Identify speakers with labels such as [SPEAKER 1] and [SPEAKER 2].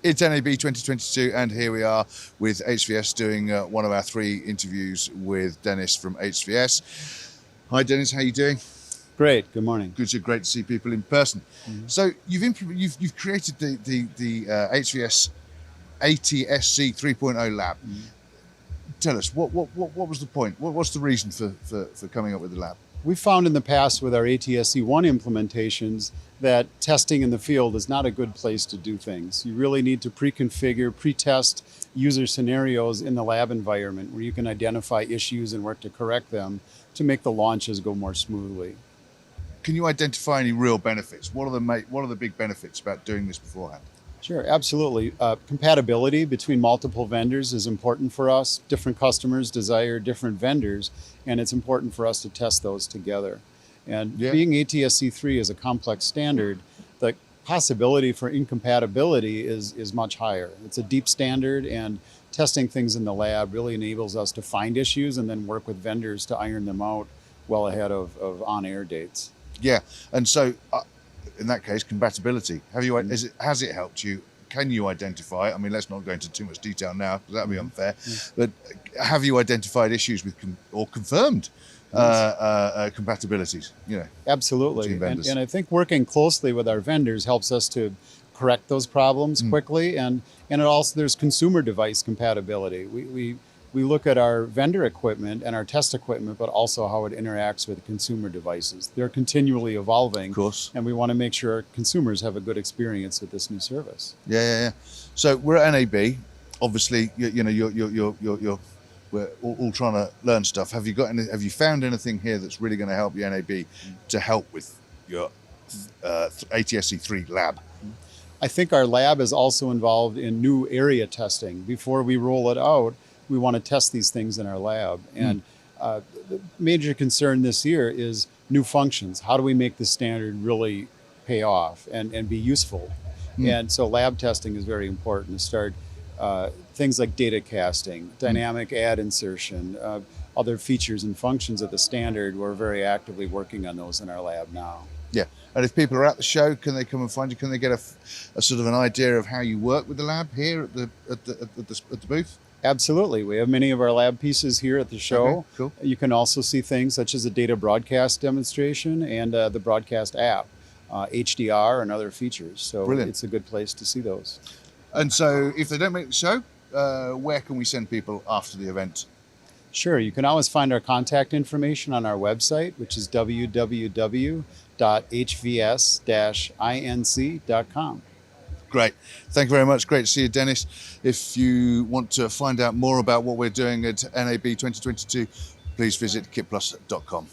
[SPEAKER 1] It's NAB 2022, and here we are with HVS doing one of our 3 interviews with Dennis from HVS. Hi Dennis, how are you doing?
[SPEAKER 2] Great, good morning.
[SPEAKER 1] Good, great to see people in person. So you've created the HVS ATSC 3.0 lab. Tell us, what was the point? What's the reason for coming up with the lab?
[SPEAKER 2] We found in the past with our ATSC 1 implementations that testing in the field is not a good place to do things. You really need to pre-configure, pre-test user scenarios in the lab environment where you can identify issues and work to correct them to make the launches go more smoothly.
[SPEAKER 1] Can you identify any real benefits? What are the big benefits about doing this beforehand?
[SPEAKER 2] Sure, absolutely. Compatibility between multiple vendors is important for us. Different customers desire different vendors, and it's important for us to test those together. And being ATSC 3 is a complex standard, the possibility for incompatibility is much higher. It's a deep standard, and testing things in the lab really enables us to find issues and then work with vendors to iron them out well ahead of on-air dates.
[SPEAKER 1] Yeah, and so in that case, compatibility. Has it helped you? Can you identify? I mean, let's not go into too much detail now, because that would be unfair. But have you identified issues with or confirmed compatibilities? You know,
[SPEAKER 2] absolutely. And I think working closely with our vendors helps us to correct those problems quickly. And it also, there's consumer device compatibility. We look at our vendor equipment and our test equipment, but also how it interacts with consumer devices. They're continually evolving,
[SPEAKER 1] of course,
[SPEAKER 2] and we want to make sure our consumers have a good experience with this new service.
[SPEAKER 1] Yeah. So we're at NAB. Obviously, we're all trying to learn stuff. Have you found anything here that's really going to help your NAB to help with your ATSC 3 lab?
[SPEAKER 2] I think our lab is also involved in new area testing. Before we roll it out, we want to test these things in our lab. And the major concern this year is new functions. How do we make the standard really pay off and be useful? And so lab testing is very important to start things like data casting, dynamic ad insertion, other features and functions of the standard. We're very actively working on those in our lab now.
[SPEAKER 1] Yeah, and if people are at the show, can they come and find you? Can they get a sort of an idea of how you work with the lab here at the booth?
[SPEAKER 2] Absolutely. We have many of our lab pieces here at the show.
[SPEAKER 1] Okay, cool.
[SPEAKER 2] You can also see things such as a data broadcast demonstration and the broadcast app, HDR and other features. So
[SPEAKER 1] brilliant.
[SPEAKER 2] It's a good place to see those.
[SPEAKER 1] And so if they don't make the show, where can we send people after the event?
[SPEAKER 2] Sure. You can always find our contact information on our website, which is www.hvs-inc.com. Great.
[SPEAKER 1] Thank you very much. Great to see you, Dennis. If you want to find out more about what we're doing at NAB 2022, please visit kitplus.com.